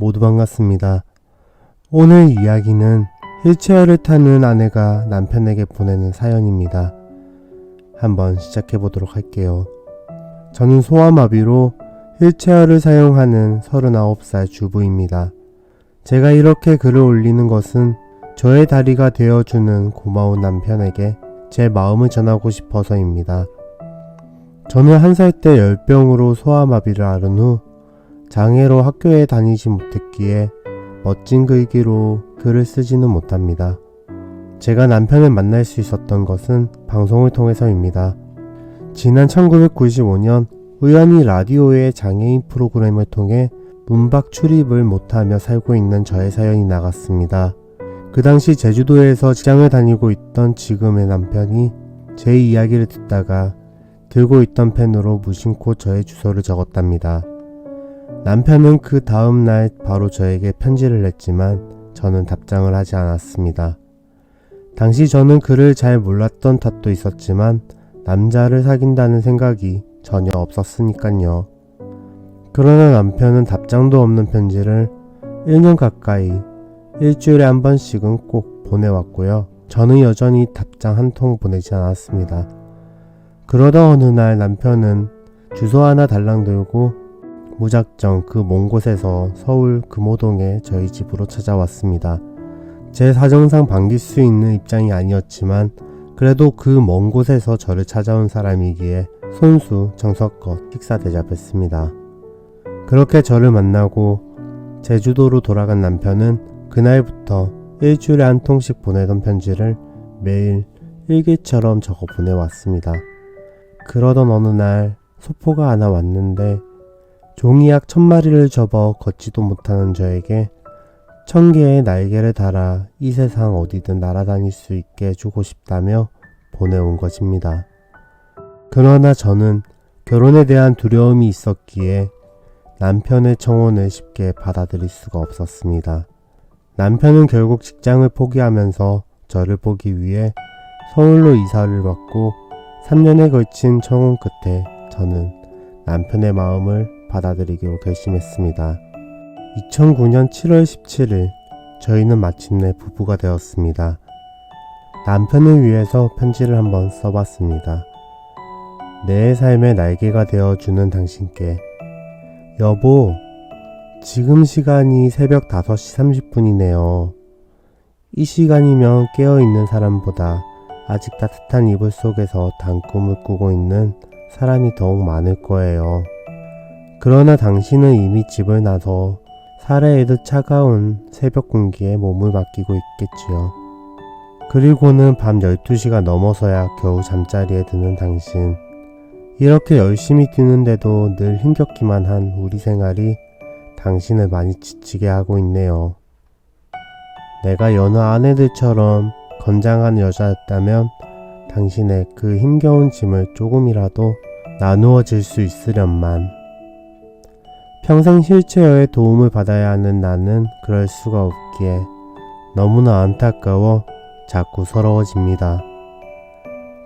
모두 반갑습니다. 오늘 이야기는 휠체어를 타는 아내가 남편에게 보내는 사연입니다. 한번 시작해 보도록 할게요. 저는 소아마비로 휠체어를 사용하는 39살 주부입니다. 제가 이렇게 글을 올리는 것은 저의 다리가 되어주는 고마운 남편에게 제 마음을 전하고 싶어서입니다. 저는 1살 때 열병으로 소아마비를 앓은 후 장애로 학교에 다니지 못했기에 멋진 글귀로 글을 쓰지는 못합니다. 제가 남편을 만날 수 있었던 것은 방송을 통해서입니다. 지난 1995년 우연히 라디오의 장애인 프로그램을 통해 문박 출입을 못하며 살고 있는 저의 사연이 나갔습니다. 그 당시 제주도에서 직장을 다니고 있던 지금의 남편이 제 이야기를 듣다가 들고 있던 펜으로 무심코 저의 주소를 적었답니다. 남편은 그 다음 날 바로 저에게 편지를 냈지만 저는 답장을 하지 않았습니다. 당시 저는 그를 잘 몰랐던 탓도 있었지만 남자를 사귄다는 생각이 전혀 없었으니깐요. 그러나 남편은 답장도 없는 편지를 1년 가까이 일주일에 한 번씩은 꼭 보내왔고요. 저는 여전히 답장 한 통 보내지 않았습니다. 그러다 어느 날 남편은 주소 하나 달랑 들고 무작정 그 먼 곳에서 서울 금호동에 저희 집으로 찾아왔습니다. 제 사정상 반길 수 있는 입장이 아니었지만 그래도 그 먼 곳에서 저를 찾아온 사람이기에 손수 정성껏 식사 대접했습니다. 그렇게 저를 만나고 제주도로 돌아간 남편은 그날부터 일주일에 한 통씩 보내던 편지를 매일 일기처럼 적어 보내왔습니다. 그러던 어느 날 소포가 하나 왔는데 종이약 1000마리를 접어 걷지도 못하는 저에게 1000개의 날개를 달아 이 세상 어디든 날아다닐 수 있게 해주고 싶다며 보내온 것입니다. 그러나 저는 결혼에 대한 두려움이 있었기에 남편의 청혼을 쉽게 받아들일 수가 없었습니다. 남편은 결국 직장을 포기하면서 저를 보기 위해 서울로 이사를 왔고 3년에 걸친 청혼 끝에 저는 남편의 마음을 받아들이기로 결심했습니다. 2009년 7월 17일 저희는 마침내 부부가 되었습니다. 남편을 위해서 편지를 한번 써봤습니다. 내 삶의 날개가 되어주는 당신께. 여보, 지금 시간이 새벽 5시 30분이네요. 이 시간이면 깨어있는 사람보다 아직 따뜻한 이불 속에서 단꿈을 꾸고 있는 사람이 더욱 많을 거예요. 그러나 당신은 이미 집을 나서 살해애듯 차가운 새벽 공기에 몸을 맡기고 있겠지요. 그리고는 밤 12시가 넘어서야 겨우 잠자리에 드는 당신. 이렇게 열심히 뛰는데도 늘 힘겹기만 한 우리 생활이 당신을 많이 지치게 하고 있네요. 내가 여느 아내들처럼 건장한 여자였다면 당신의 그 힘겨운 짐을 조금이라도 나누어 질 수 있으련만. 평생 휠체어의 도움을 받아야 하는 나는 그럴 수가 없기에 너무나 안타까워 자꾸 서러워집니다.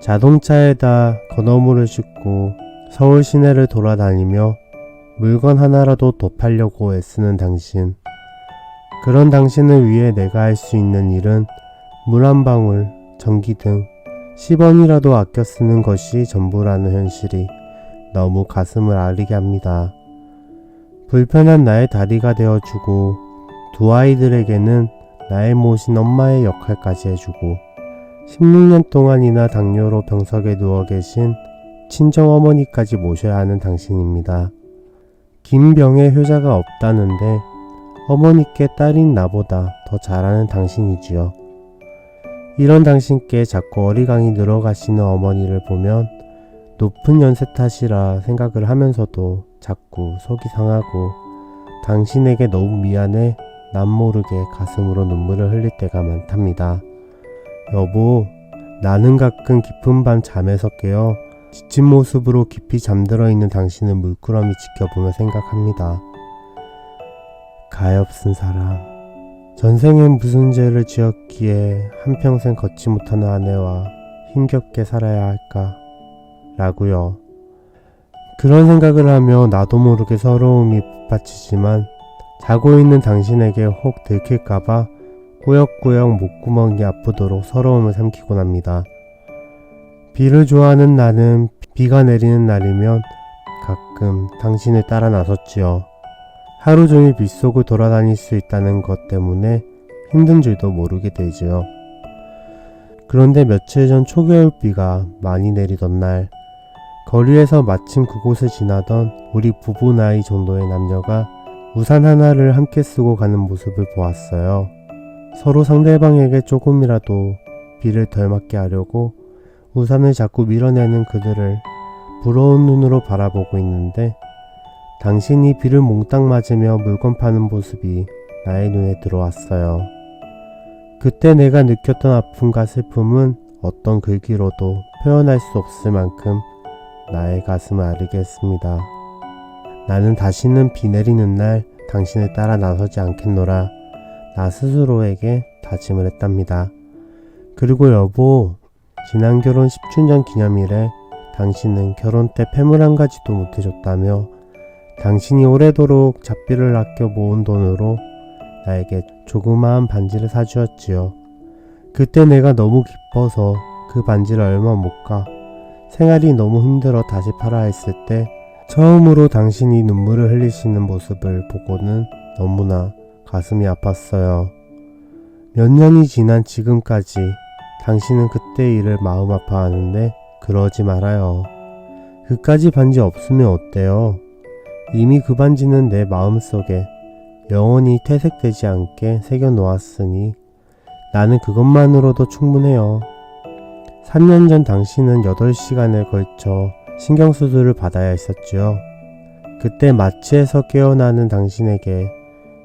자동차에다 건어물을 싣고 서울 시내를 돌아다니며 물건 하나라도 더 팔려고 애쓰는 당신. 그런 당신을 위해 내가 할 수 있는 일은 물 한 방울, 전기등, 10원이라도 아껴 쓰는 것이 전부라는 현실이 너무 가슴을 아리게 합니다. 불편한 나의 다리가 되어주고 두 아이들에게는 나의 모신 엄마의 역할까지 해주고 16년 동안이나 당뇨로 병석에 누워 계신 친정어머니까지 모셔야 하는 당신입니다. 긴 병에 효자가 없다는데 어머니께 딸인 나보다 더 잘하는 당신이지요. 이런 당신께 자꾸 어리광이 늘어가시는 어머니를 보면 높은 연세 탓이라 생각을 하면서도 자꾸 속이 상하고 당신에게 너무 미안해 남모르게 가슴으로 눈물을 흘릴 때가 많답니다. 여보, 나는 가끔 깊은 밤 잠에서 깨어 지친 모습으로 깊이 잠들어 있는 당신을 물끄러미 지켜보며 생각합니다. 가엾은 사람. 전생에 무슨 죄를 지었기에 한평생 걷지 못하는 아내와 힘겹게 살아야 할까? 라고요. 그런 생각을 하며 나도 모르게 서러움이 북받치지만 자고 있는 당신에게 혹 들킬까봐 꾸역꾸역 목구멍이 아프도록 서러움을 삼키곤 합니다. 비를 좋아하는 나는 비가 내리는 날이면 가끔 당신을 따라 나섰지요. 하루 종일 빗속을 돌아다닐 수 있다는 것 때문에 힘든 줄도 모르게 되지요. 그런데 며칠 전 초겨울비가 많이 내리던 날, 거리에서 마침 그곳을 지나던 우리 부부 나이 정도의 남녀가 우산 하나를 함께 쓰고 가는 모습을 보았어요. 서로 상대방에게 조금이라도 비를 덜 맞게 하려고 우산을 자꾸 밀어내는 그들을 부러운 눈으로 바라보고 있는데, 당신이 비를 몽땅 맞으며 물건 파는 모습이 나의 눈에 들어왔어요. 그때 내가 느꼈던 아픔과 슬픔은 어떤 글귀로도 표현할 수 없을 만큼 나의 가슴을 아르게 했습니다. 나는 다시는 비 내리는 날 당신을 따라 나서지 않겠노라 나 스스로에게 다짐을 했답니다. 그리고 여보, 지난 결혼 10주년 기념일에 당신은 결혼 때 폐물 한 가지도 못 해줬다며 당신이 오래도록 잡비를 아껴 모은 돈으로 나에게 조그마한 반지를 사주었지요. 그때 내가 너무 기뻐서 그 반지를 얼마 못 가 생활이 너무 힘들어 다시 팔아 했을 때 처음으로 당신이 눈물을 흘리시는 모습을 보고는 너무나 가슴이 아팠어요. 몇 년이 지난 지금까지 당신은 그때 일을 마음 아파하는데 그러지 말아요. 그까지 반지 없으면 어때요? 이미 그 반지는 내 마음속에 영원히 퇴색되지 않게 새겨 놓았으니 나는 그것만으로도 충분해요. 3년 전 당신은 8시간에 걸쳐 신경수술을 받아야 했었지요. 그때 마취에서 깨어나는 당신에게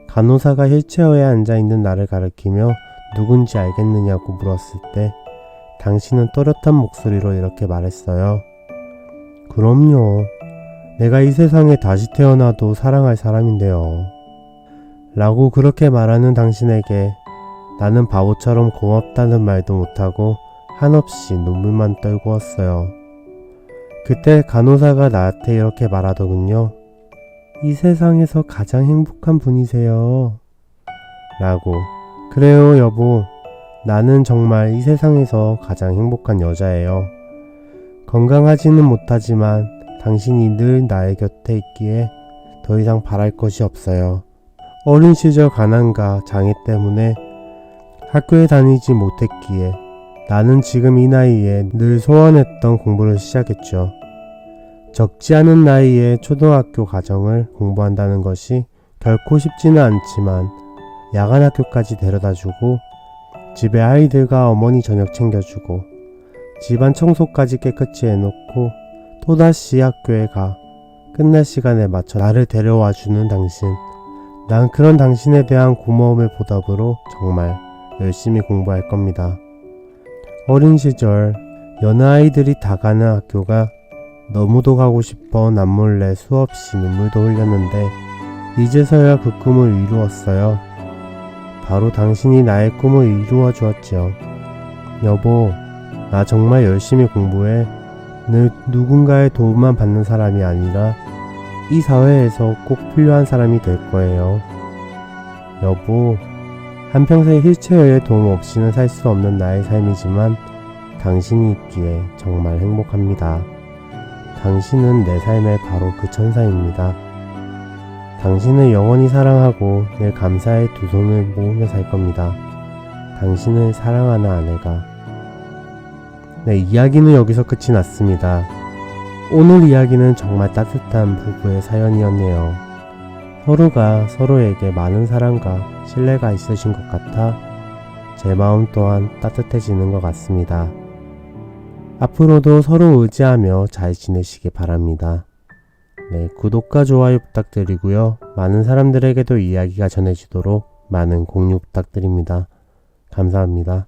간호사가 휠체어에 앉아있는 나를 가리키며 누군지 알겠느냐고 물었을 때 당신은 또렷한 목소리로 이렇게 말했어요. 그럼요. 내가 이 세상에 다시 태어나도 사랑할 사람인데요. 라고 그렇게 말하는 당신에게 나는 바보처럼 고맙다는 말도 못하고 한없이 눈물만 떨구었어요. 그때 간호사가 나한테 이렇게 말하더군요. 이 세상에서 가장 행복한 분이세요. 라고. 그래요, 여보. 나는 정말 이 세상에서 가장 행복한 여자예요. 건강하지는 못하지만 당신이 늘 나의 곁에 있기에 더 이상 바랄 것이 없어요. 어린 시절 가난과 장애 때문에 학교에 다니지 못했기에 나는 지금 이 나이에 늘 소원했던 공부를 시작했죠. 적지 않은 나이에 초등학교 과정을 공부한다는 것이 결코 쉽지는 않지만 야간 학교까지 데려다주고 집에 아이들과 어머니 저녁 챙겨주고 집안 청소까지 깨끗이 해놓고 또다시 학교에 가 끝날 시간에 맞춰 나를 데려와주는 당신. 난 그런 당신에 대한 고마움의 보답으로 정말 열심히 공부할 겁니다. 어린 시절 여느 아이들이 다 가는 학교가 너무도 가고 싶어 남몰래 수없이 눈물도 흘렸는데 이제서야 그 꿈을 이루었어요. 바로 당신이 나의 꿈을 이루어 주었지요. 여보, 나 정말 열심히 공부해. 늘 누군가의 도움만 받는 사람이 아니라 이 사회에서 꼭 필요한 사람이 될 거예요. 여보, 한평생 휠체어의 도움 없이는 살 수 없는 나의 삶이지만 당신이 있기에 정말 행복합니다. 당신은 내 삶의 바로 그 천사입니다. 당신을 영원히 사랑하고 늘 감사의 두 손을 모으며 살 겁니다. 당신을 사랑하는 아내가. 네, 이야기는 여기서 끝이 났습니다. 오늘 이야기는 정말 따뜻한 부부의 사연이었네요. 서로가 서로에게 많은 사랑과 신뢰가 있으신 것 같아 제 마음 또한 따뜻해지는 것 같습니다. 앞으로도 서로 의지하며 잘 지내시기 바랍니다. 네, 구독과 좋아요 부탁드리고요. 많은 사람들에게도 이야기가 전해지도록 많은 공유 부탁드립니다. 감사합니다.